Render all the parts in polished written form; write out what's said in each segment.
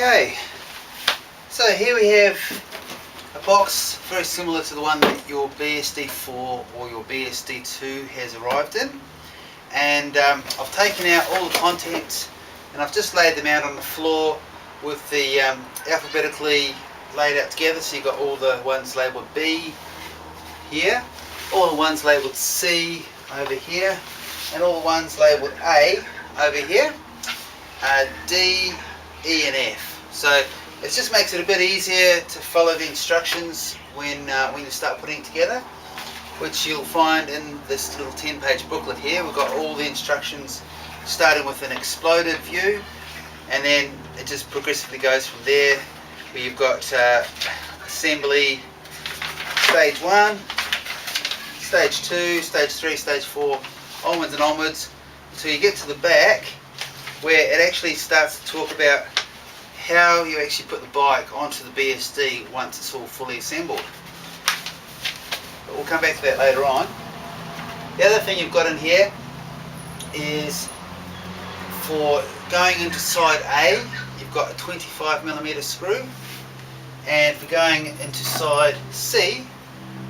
Okay, so here we have a box very similar to the one that your BSD4 or your BSD2 has arrived in, and I've taken out all the contents and I've just laid them out on the floor with the alphabetically laid out together. So you've got all the ones labelled B here, all the ones labelled C over here, and all the ones labelled A over here, D, E and F. So it just makes it a bit easier to follow the instructions when you start putting it together, which you'll find in this little 10-page booklet here. We've got all the instructions starting with an exploded view, and then it just progressively goes from there, where you've got assembly stage 1, stage 2, stage 3, stage 4, onwards and onwards, until you get to the back where it actually starts to talk about how you actually put the bike onto the BSD once it's all fully assembled. But we'll come back to that later on. The other thing you've got in here is for going into side A, you've got a 25mm screw, and for going into side C,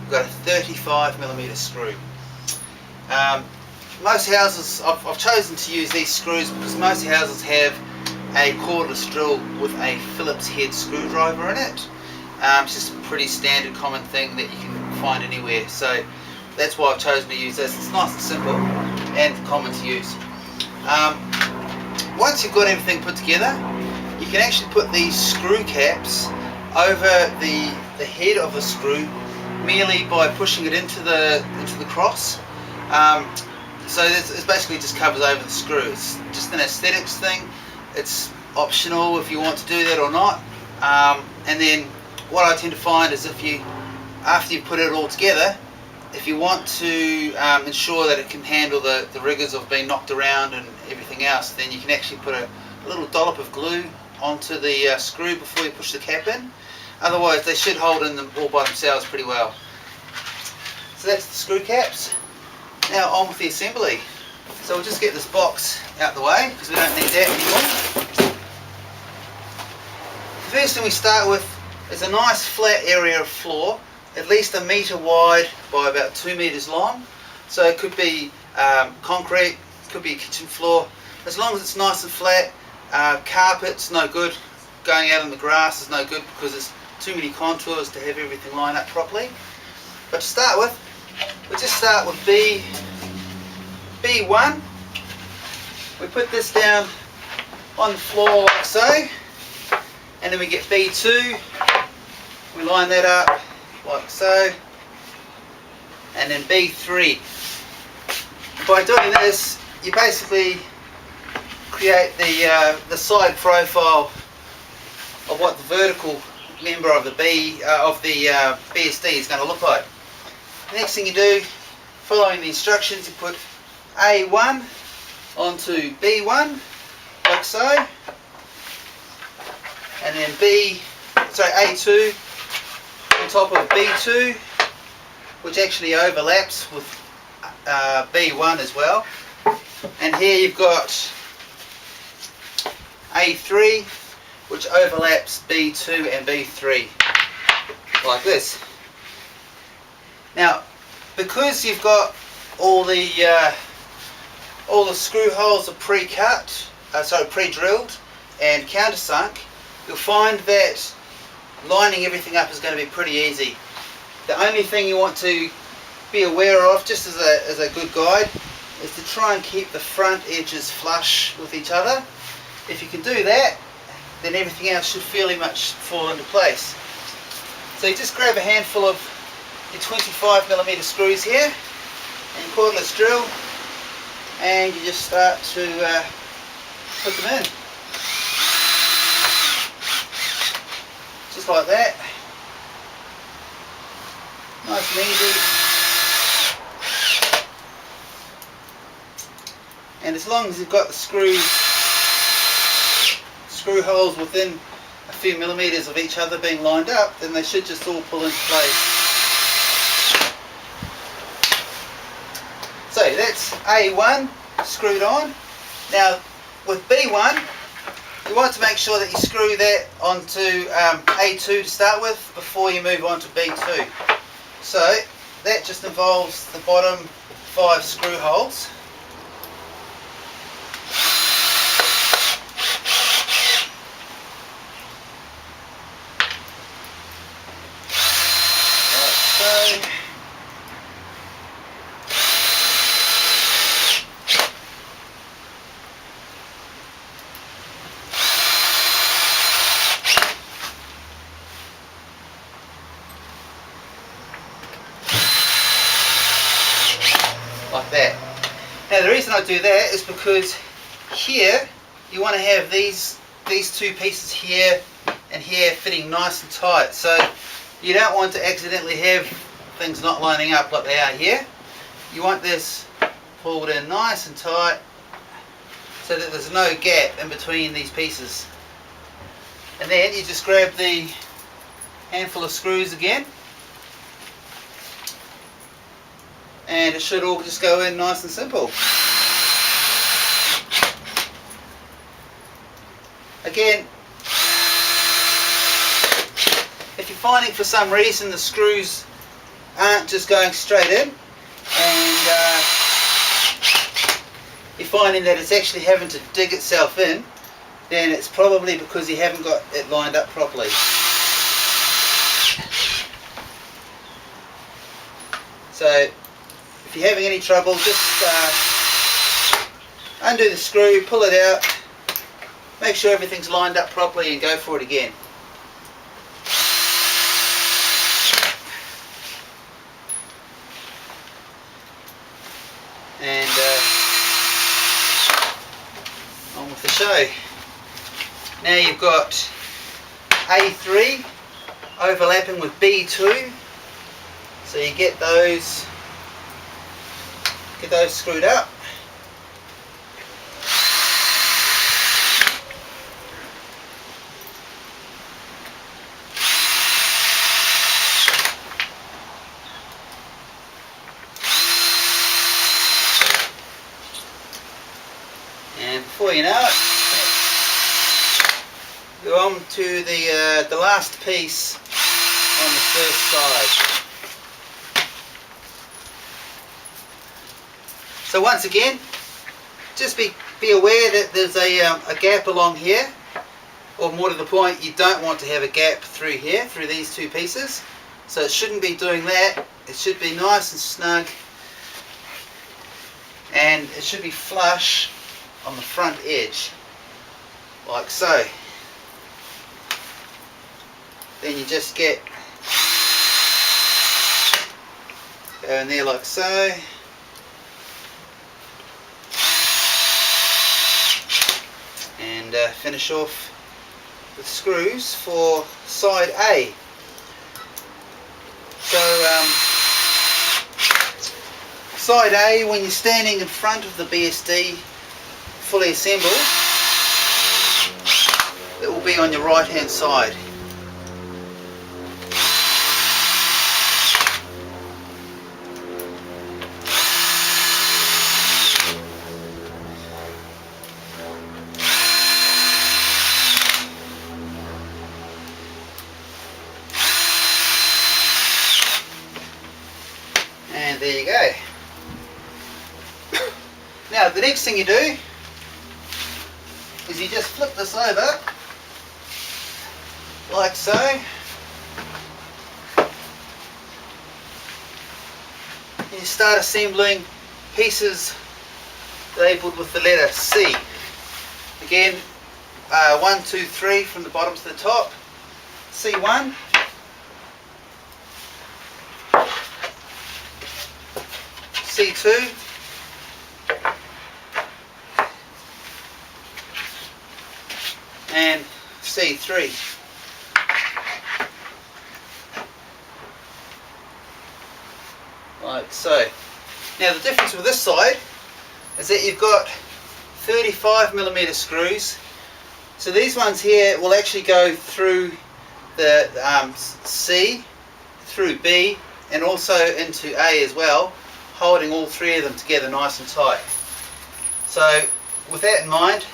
you've got a 35mm screw. Most houses, I've chosen to use these screws because most houses have a cordless drill with a Phillips head screwdriver in it. It's just a pretty standard common thing that you can find anywhere, so that's why I've chosen to use this. It's nice and simple and common to use. Once you've got everything put together, you can actually put these screw caps over the head of the screw merely by pushing it into the cross. So it basically just covers over the screw. It's just an aesthetics thing. It's optional if you want to do that or not. And then what I tend to find is after you've put it all together, if you want to ensure that it can handle the rigours of being knocked around and everything else, then you can actually put a little dollop of glue onto the screw before you push the cap in. Otherwise they should hold in them all by themselves pretty well. So that's the screw caps. Now on with the assembly. So we'll just get this box out the way because we don't need that anymore. The first thing we start with is a nice flat area of floor, at least 1 metre wide by about 2 metres long. So it could be concrete, it could be a kitchen floor. As long as it's nice and flat. Carpet's no good. Going out on the grass is no good because there's too many contours to have everything line up properly. But to start with, we just start with B1. We put this down on the floor like so, and then we get B2. We line that up like so, and then B3. By doing this, you basically create the side profile of what the vertical member of the BSD is going to look like. The next thing you do, following the instructions, you put A1 onto B1 like so, and then A2 on top of B2, which actually overlaps with B1 as well. And here you've got A3, which overlaps B2 and B3 like this. Now, because you've got all the screw holes are pre-cut, pre-drilled and countersunk, you'll find that lining everything up is going to be pretty easy. The only thing you want to be aware of, just as a good guide, is to try and keep the front edges flush with each other. If you can do that, then everything else should fairly much fall into place. So you just grab a handful of your 25mm screws here and your cordless drill, and you just start to put them in. Just like that. Nice and easy. And as long as you've got the screw holes within a few millimetres of each other being lined up, then they should just all pull into place. So that's A1 screwed on. Now with B1, You want to make sure that you screw that onto A2 to start with before you move on to B2. So that just involves the bottom 5 screw holes. Like so. Like that. Now the reason I do that is because here you want to have these two pieces here and here fitting nice and tight, so you don't want to accidentally have things not lining up like they are here. You want this pulled in nice and tight so that there's no gap in between these pieces. And then you just grab the handful of screws again, and it should all just go in nice and simple. Again, if you're finding for some reason the screws aren't just going straight in, and you're finding that it's actually having to dig itself in, then it's probably because you haven't got it lined up properly. So if you're having any trouble, just undo the screw, pull it out, make sure everything's lined up properly, and go for it again. And on with the show. Now you've got A3 overlapping with B2, so you get those screwed up. And before you know it, you're on to the last piece on the first side. So once again, just be aware that there's a gap along here, or more to the point, you don't want to have a gap through here, through these two pieces. So it shouldn't be doing that. It should be nice and snug, and it should be flush on the front edge, like so. Then you just go in there like so. And finish off with screws for side A. So side A, when you're standing in front of the BSD fully assembled, it will be on your right hand side. And there you go. Now the next thing you do is you just flip this over like so, and you start assembling pieces labelled with the letter C. Again, 1, 2, 3 from the bottom to the top. C1, C2, and C3. Like so. Now the difference with this side is that you've got 35mm screws. So these ones here will actually go through the C, through B, and also into A as well, holding all three of them together nice and tight. So with that in mind,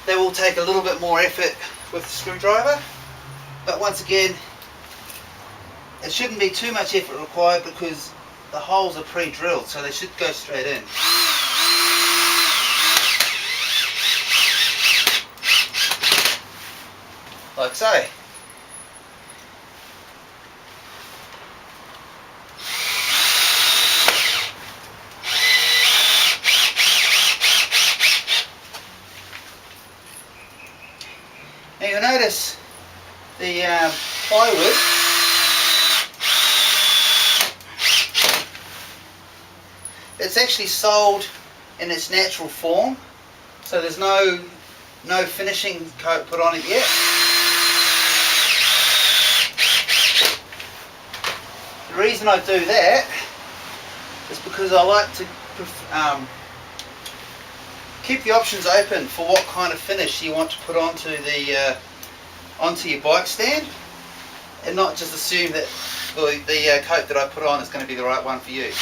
they will take a little bit more effort with the screwdriver, but once again, it shouldn't be too much effort required because the holes are pre-drilled, so they should go straight in. Like so. Now you'll notice the plywood it's actually sold in its natural form, so there's no finishing coat put on it yet. The reason I do that is because I like to keep the options open for what kind of finish you want to put onto your bike stand, and not just assume that the coat that I put on is going to be the right one for you.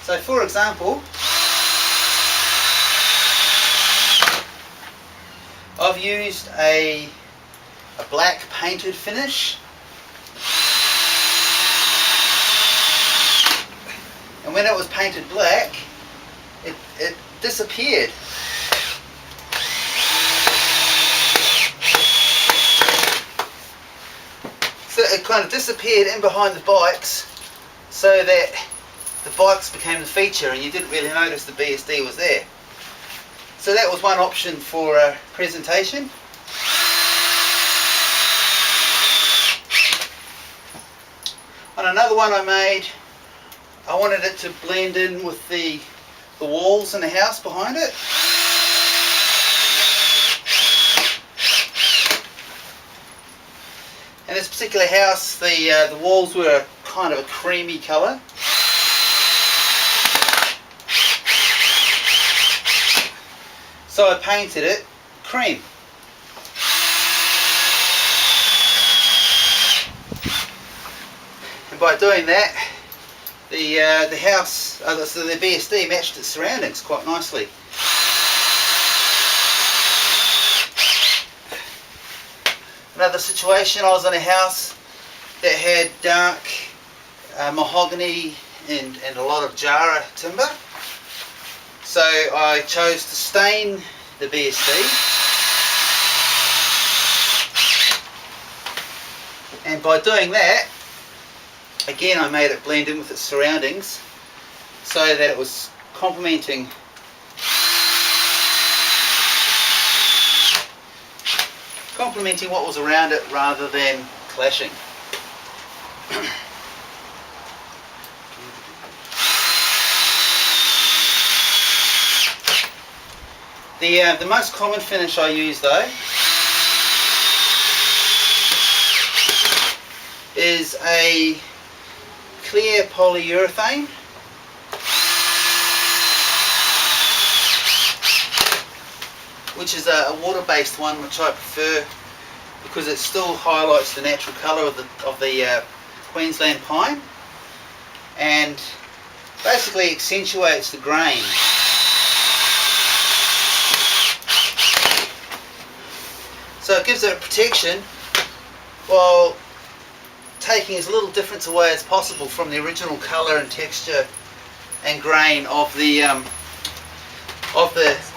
So for example, I've used a black painted finish, and when it was painted black it disappeared. So it kind of disappeared in behind the bikes, so that the bikes became the feature and you didn't really notice the BSD was there. So that was one option for presentation. On another one I made, I wanted it to blend in with the walls in the house behind it. In this particular house, the walls were kind of a creamy colour. So I painted it cream. And by doing that, the house, so the BSD matched its surroundings quite nicely. Another situation, I was in a house that had dark mahogany and a lot of Jara timber. So I chose to stain the BSD, and by doing that, again I made it blend in with its surroundings so that it was complementing what was around it rather than clashing. The most common finish I use though is a clear polyurethane, which is a water-based one, which I prefer because it still highlights the natural colour of the Queensland pine and basically accentuates the grain. So it gives it protection while taking as little difference away as possible from the original colour and texture and grain of the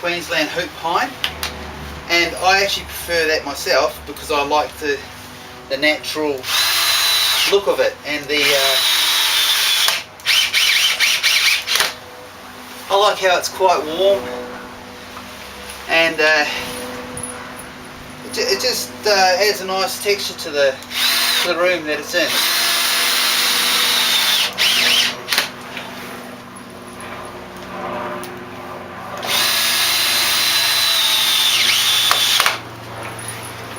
Queensland hoop pine. And I actually prefer that myself because I like the natural look of it, and I like how it's quite warm, and it just adds a nice texture to the room that it's in.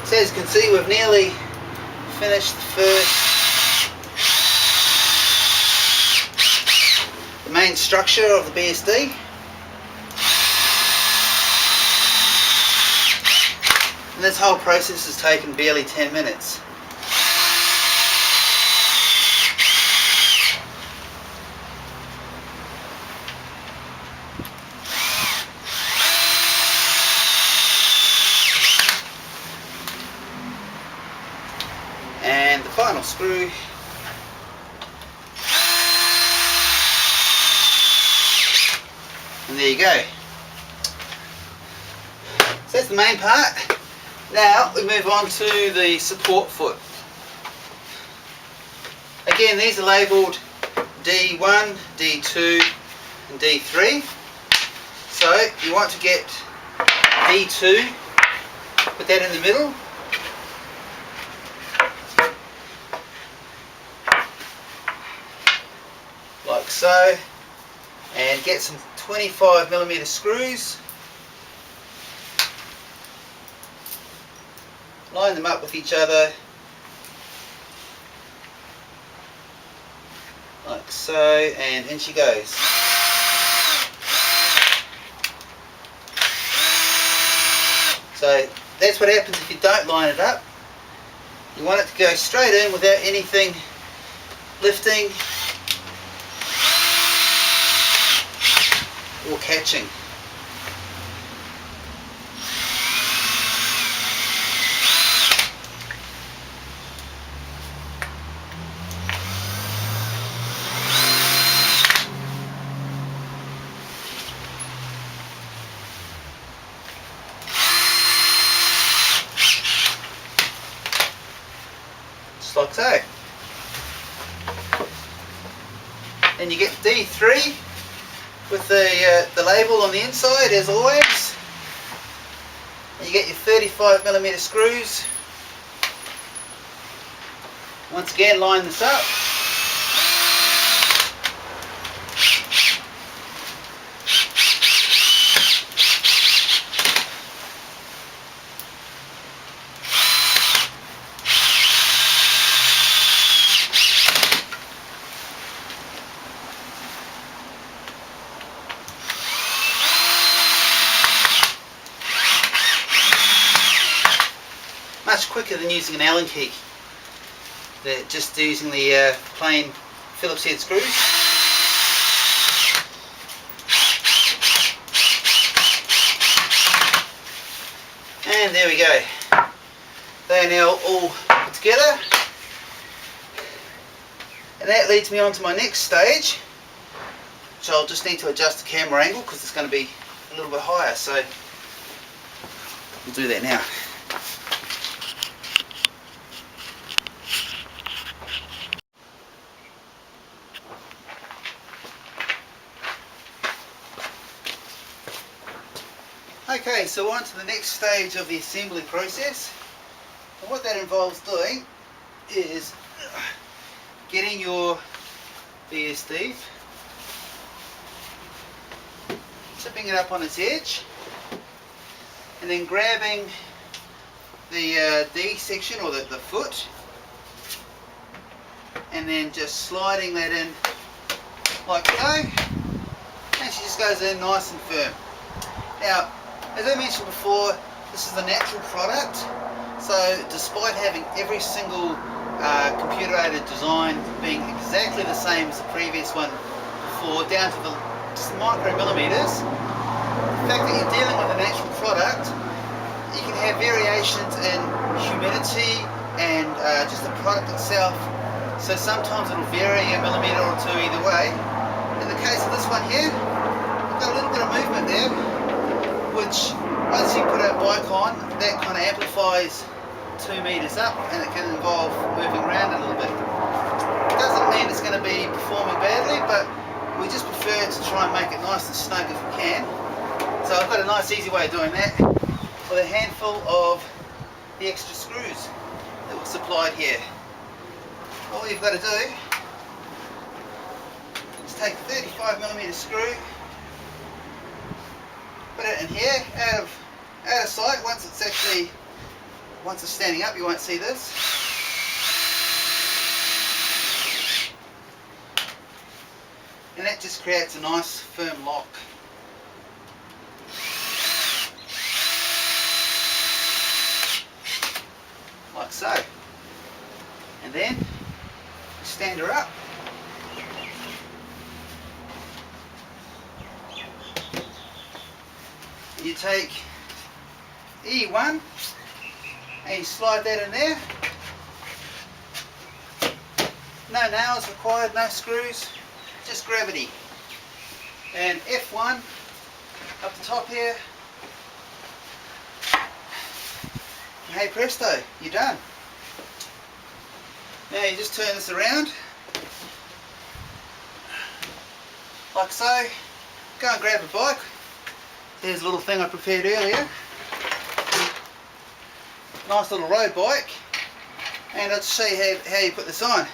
So as you can see, we've nearly finished the main structure of the BSD. And this whole process has taken barely 10 minutes. And the final screw. And there you go. So that's the main part. Now we move on to the support foot. Again, these are labelled D1, D2 and D3. So you want to get D2, put that in the middle. Like so. And get some 25mm screws. Line them up with each other. Like so, and in she goes. So that's what happens if you don't line it up. You want it to go straight in without anything lifting or catching. Just like so. And you get D3 with the label on the inside, as always. And you get your 35mm screws. Once again, line this up. Much quicker than using an Allen key. They're just using the plain Phillips head screws. And there we go. They are now all put together. And that leads me on to my next stage, which I'll just need to adjust the camera angle because it's going to be a little bit higher. So we'll do that now. Okay, so on to the next stage of the assembly process. And what that involves doing is getting your BSD, tipping it up on its edge, and then grabbing the D section, or the foot, and then just sliding that in like so, and she just goes in nice and firm. Now, as I mentioned before, this is a natural product, so despite having every single computer-aided design being exactly the same as the previous one before, down to just the micromillimeters, the fact that you're dealing with a natural product, you can have variations in humidity and just the product itself, so sometimes it'll vary a millimeter or two either way. In the case of this one here, I've got a little bit of movement there, which once you put a bike on, that kind of amplifies 2 meters up, and it can involve moving around a little bit. It doesn't mean it's going to be performing badly, but we just prefer to try and make it nice and snug if we can. So I've got a nice easy way of doing that with a handful of the extra screws that were supplied here. All you've got to do is take a 35mm screw, put it in here, out of sight. Once it's standing up, you won't see this. And that just creates a nice firm lock. hander up. You take E1 and you slide that in there. No nails required, no screws, just gravity. And F1 up the top here. And hey presto, you're done. Now you just turn this around, like so. Go and grab a bike. There's a little thing I prepared earlier. Nice little road bike. And I'll just show you how you put this on.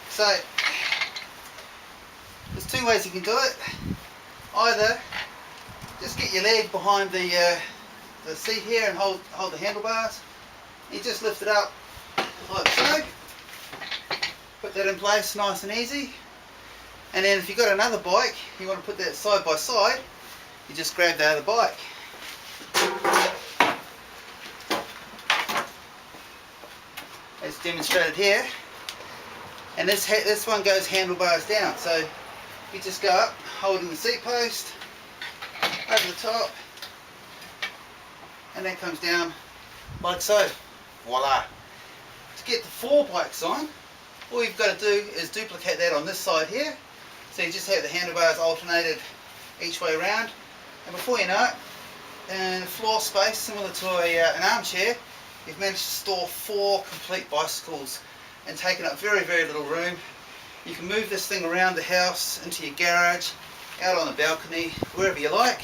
So, there's two ways you can do it. Either just get your leg behind the seat here and hold the handlebars. You just lift it up like so. Put that in place nice and easy. And then if you've got another bike, you want to put that side by side, you just grab the other bike. As demonstrated here. And this one goes handlebars down, so you just go up holding the seat post over the top, and that comes down like so. Voila! To get the 4 bikes on, all you've got to do is duplicate that on this side here. So you just have the handlebars alternated each way around, and before you know it, in floor space similar to an armchair, you've managed to store 4 complete bicycles and taken up very, very little room. You can move this thing around the house, into your garage, out on the balcony, wherever you like.